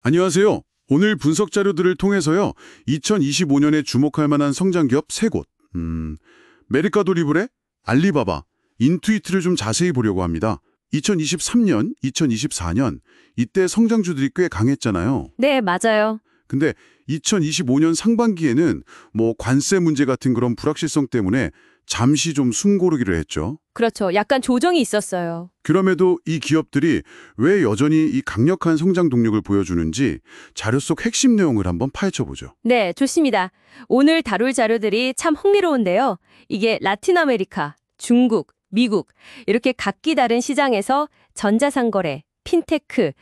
안녕하세요. 오늘 분석 자료들을 통해서요. 2025년에 주목할 만한 성장 기업 3곳. 메르카도 리브레, 알리바바, 인투이트를 좀 자세히 보려고 합니다. 2023년, 2024년 이때 성장주들이 꽤 강했잖아요. 네, 맞아요. 근데 2025년 상반기에는 관세 문제 같은 그런 불확실성 때문에 잠시 좀 숨고르기를 했죠. 그렇죠. 약간 조정이 있었어요. 그럼에도 이 기업들이 왜 여전히 이 강력한 성장 동력을 보여주는지 자료 속 핵심 내용을 한번 파헤쳐보죠. 네, 좋습니다. 오늘 다룰 자료들이 참 흥미로운데요. 이게 라틴 아메리카, 중국, 미국 이렇게 각기 다른 시장에서 전자상거래, 핀테크,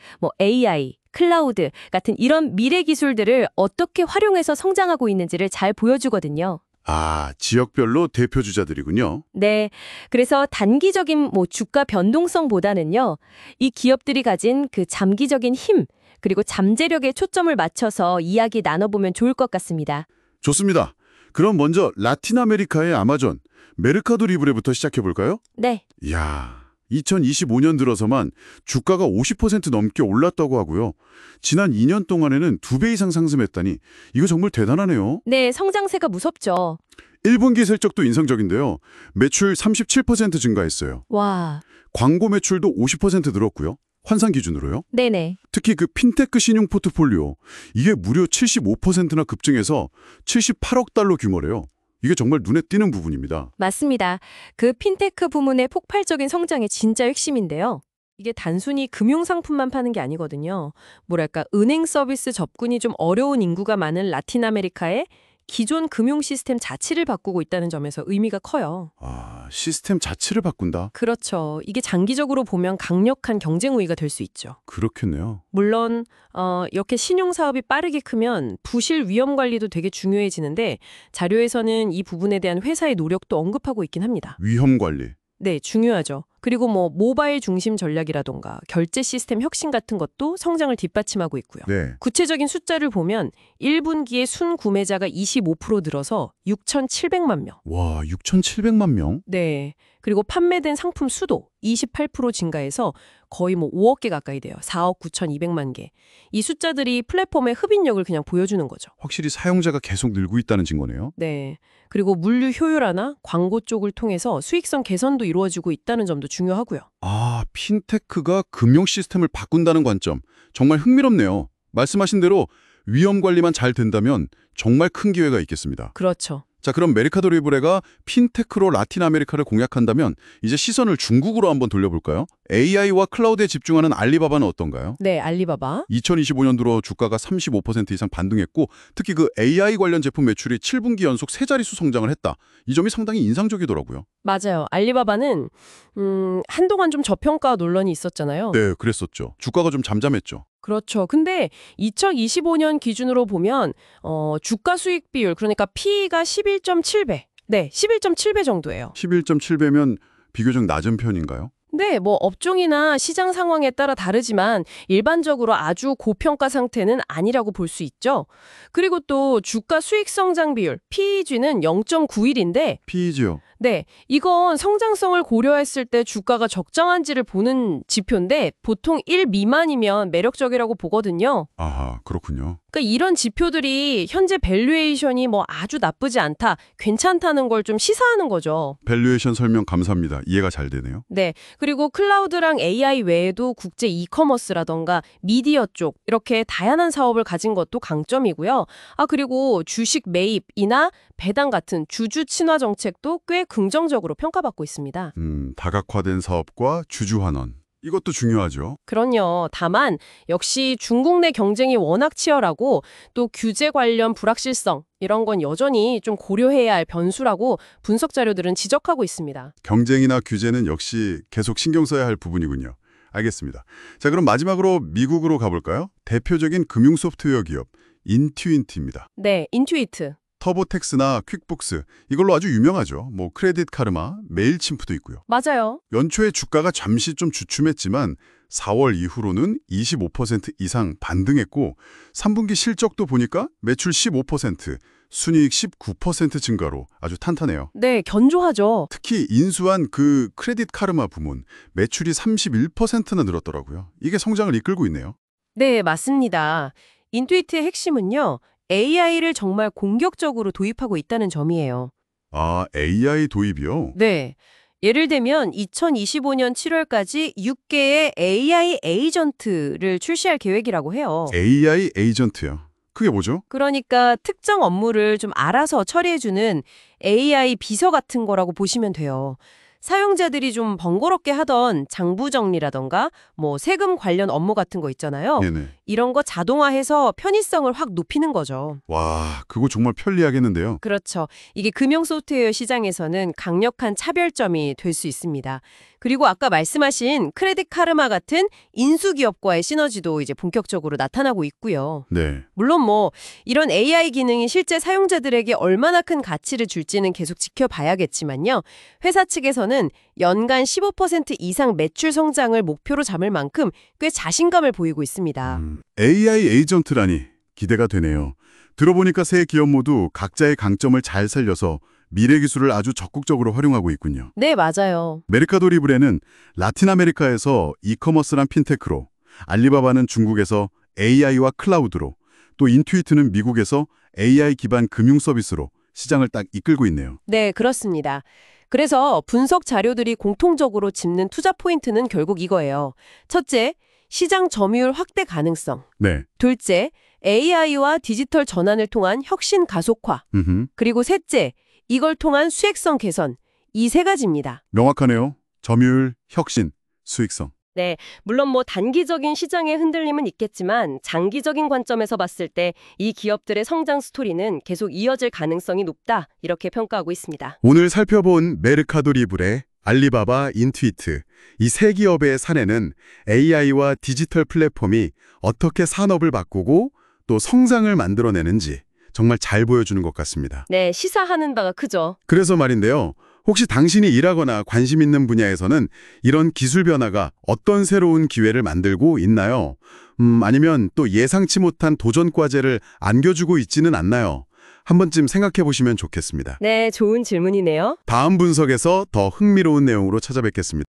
AI, 클라우드 같은 이런 미래 기술들을 어떻게 활용해서 성장하고 있는지를 잘 보여주거든요. 아, 지역별로 대표 주자들이군요. 네, 그래서 단기적인 주가 변동성보다는요, 이 기업들이 가진 그 잠기적인 힘, 그리고 잠재력에 초점을 맞춰서 이야기 나눠보면 좋을 것 같습니다. 좋습니다. 그럼 먼저 라틴 아메리카의 아마존, 메르카도 리브레부터 시작해볼까요? 네. 이야, 2025년 들어서만 주가가 50% 넘게 올랐다고 하고요. 지난 2년 동안에는 2배 이상 상승했다니 이거 정말 대단하네요. 네, 성장세가 무섭죠. 1분기 실적도 인상적인데요. 매출 37% 증가했어요. 와, 광고 매출도 50% 늘었고요. 환산 기준으로요. 네네. 특히 그 핀테크 신용 포트폴리오, 이게 무려 75%나 급증해서 78억 달러 규모래요. 이게 정말 눈에 띄는 부분입니다. 맞습니다. 그 핀테크 부문의 폭발적인 성장이 진짜 핵심인데요. 이게 단순히 금융상품만 파는 게 아니거든요. 뭐랄까, 은행 서비스 접근이 좀 어려운 인구가 많은 라틴 아메리카에 기존 금융 시스템 자체를 바꾸고 있다는 점에서 의미가 커요. 아, 시스템 자체를 바꾼다? 그렇죠. 이게 장기적으로 보면 강력한 경쟁 우위가 될 수 있죠. 그렇겠네요. 물론 이렇게 신용 사업이 빠르게 크면 부실 위험 관리도 되게 중요해지는데 자료에서는 이 부분에 대한 회사의 노력도 언급하고 있긴 합니다. 위험 관리. 네, 중요하죠. 그리고 모바일 중심 전략이라던가 결제 시스템 혁신 같은 것도 성장을 뒷받침하고 있고요. 네. 구체적인 숫자를 보면 1분기에 순 구매자가 25% 늘어서 6,700만 명. 와, 6,700만 명? 네. 그리고 판매된 상품 수도 28% 증가해서 거의 5억 개 가까이 돼요. 4억 9,200만 개. 이 숫자들이 플랫폼의 흡인력을 그냥 보여주는 거죠. 확실히 사용자가 계속 늘고 있다는 증거네요. 네. 그리고 물류 효율화나 광고 쪽을 통해서 수익성 개선도 이루어지고 있다는 점도 중요하고요. 아, 핀테크가 금융 시스템을 바꾼다는 관점. 정말 흥미롭네요. 말씀하신 대로 위험 관리만 잘 된다면 정말 큰 기회가 있겠습니다. 그렇죠. 자, 그럼 메르카도 리브레가 핀테크로 라틴 아메리카를 공략한다면 이제 시선을 중국으로 한번 돌려볼까요? AI와 클라우드에 집중하는 알리바바는 어떤가요? 네, 알리바바. 2025년도로 주가가 35% 이상 반등했고 특히 그 AI 관련 제품 매출이 7분기 연속 세 자릿수 성장을 했다. 이 점이 상당히 인상적이더라고요. 맞아요. 알리바바는 한동안 좀 저평가 논란이 있었잖아요. 네, 그랬었죠. 주가가 좀 잠잠했죠. 그렇죠. 근데 2025년 기준으로 보면 주가 수익 비율, 그러니까 P가 11.7배. 네, 11.7배 정도예요. 11.7배면 비교적 낮은 편인가요? 네, 업종이나 시장 상황에 따라 다르지만 일반적으로 아주 고평가 상태는 아니라고 볼 수 있죠. 그리고 또 주가 수익 성장 비율, PEG는 0.91인데 PEG요. 네, 이건 성장성을 고려했을 때 주가가 적정한지를 보는 지표인데 보통 1 미만이면 매력적이라고 보거든요. 아하, 그렇군요. 그러니까 이런 지표들이 현재 밸류에이션이 아주 나쁘지 않다, 괜찮다는 걸 좀 시사하는 거죠. 밸류에이션 설명 감사합니다. 이해가 잘 되네요. 네, 그리고 클라우드랑 AI 외에도 국제 이커머스라던가 미디어 쪽 이렇게 다양한 사업을 가진 것도 강점이고요. 그리고 주식 매입이나 배당 같은 주주 친화 정책도 꽤 긍정적으로 평가받고 있습니다. 다각화된 사업과 주주 환원. 이것도 중요하죠. 그럼요. 다만 역시 중국 내 경쟁이 워낙 치열하고 또 규제 관련 불확실성 이런 건 여전히 좀 고려해야 할 변수라고 분석 자료들은 지적하고 있습니다. 경쟁이나 규제는 역시 계속 신경 써야 할 부분이군요. 알겠습니다. 자, 그럼 마지막으로 미국으로 가볼까요? 대표적인 금융 소프트웨어 기업 인투인트입니다. 네, 인투이트. 터보텍스나 퀵북스 이걸로 아주 유명하죠. 크레딧 카르마, 메일침프도 있고요. 맞아요. 연초에 주가가 잠시 좀 주춤했지만 4월 이후로는 25% 이상 반등했고 3분기 실적도 보니까 매출 15%, 순이익 19% 증가로 아주 탄탄해요. 네, 견조하죠. 특히 인수한 그 크레딧 카르마 부문 매출이 31%나 늘었더라고요. 이게 성장을 이끌고 있네요. 네, 맞습니다. 인투이트의 핵심은요, AI를 정말 공격적으로 도입하고 있다는 점이에요. 아, AI 도입이요? 네. 예를 들면 2025년 7월까지 6개의 AI 에이전트를 출시할 계획이라고 해요. AI 에이전트요. 그게 뭐죠? 그러니까 특정 업무를 좀 알아서 처리해주는 AI 비서 같은 거라고 보시면 돼요. 사용자들이 좀 번거롭게 하던 장부 정리라던가 뭐 세금 관련 업무 같은 거 있잖아요. 네네. 이런 거 자동화해서 편의성을 확 높이는 거죠. 와, 그거 정말 편리하겠는데요. 그렇죠. 이게 금융 소프트웨어 시장에서는 강력한 차별점이 될 수 있습니다. 그리고 아까 말씀하신 크레딧 카르마 같은 인수기업과의 시너지도 이제 본격적으로 나타나고 있고요. 네. 물론 뭐 이런 AI 기능이 실제 사용자들에게 얼마나 큰 가치를 줄지는 계속 지켜봐야겠지만요. 회사 측에서는 연간 15% 이상 매출 성장을 목표로 잡을 만큼 꽤 자신감을 보이고 있습니다. AI 에이전트라니 기대가 되네요. 들어보니까 세 기업 모두 각자의 강점을 잘 살려서 미래 기술을 아주 적극적으로 활용하고 있군요. 네, 맞아요. 메르카도 리브레는 라틴 아메리카에서 이커머스랑 핀테크로, 알리바바는 중국에서 AI와 클라우드로, 또 인투이트는 미국에서 AI 기반 금융 서비스로 시장을 딱 이끌고 있네요. 네, 그렇습니다. 그래서 분석 자료들이 공통적으로 짚는 투자 포인트는 결국 이거예요. 첫째, 시장 점유율 확대 가능성. 네. 둘째, AI와 디지털 전환을 통한 혁신 가속화. 그리고 셋째, 이걸 통한 수익성 개선. 이 세 가지입니다. 명확하네요. 점유율, 혁신, 수익성. 네, 물론 뭐 단기적인 시장의 흔들림은 있겠지만 장기적인 관점에서 봤을 때 이 기업들의 성장 스토리는 계속 이어질 가능성이 높다 이렇게 평가하고 있습니다. 오늘 살펴본 메르카도 리브레, 알리바바, 인투이트 이 세 기업의 사례는 AI와 디지털 플랫폼이 어떻게 산업을 바꾸고 또 성장을 만들어내는지 정말 잘 보여주는 것 같습니다. 네, 시사하는 바가 크죠. 그래서 말인데요. 혹시 당신이 일하거나 관심 있는 분야에서는 이런 기술 변화가 어떤 새로운 기회를 만들고 있나요? 아니면 또 예상치 못한 도전 과제를 안겨주고 있지는 않나요? 한 번쯤 생각해 보시면 좋겠습니다. 네, 좋은 질문이네요. 다음 분석에서 더 흥미로운 내용으로 찾아뵙겠습니다.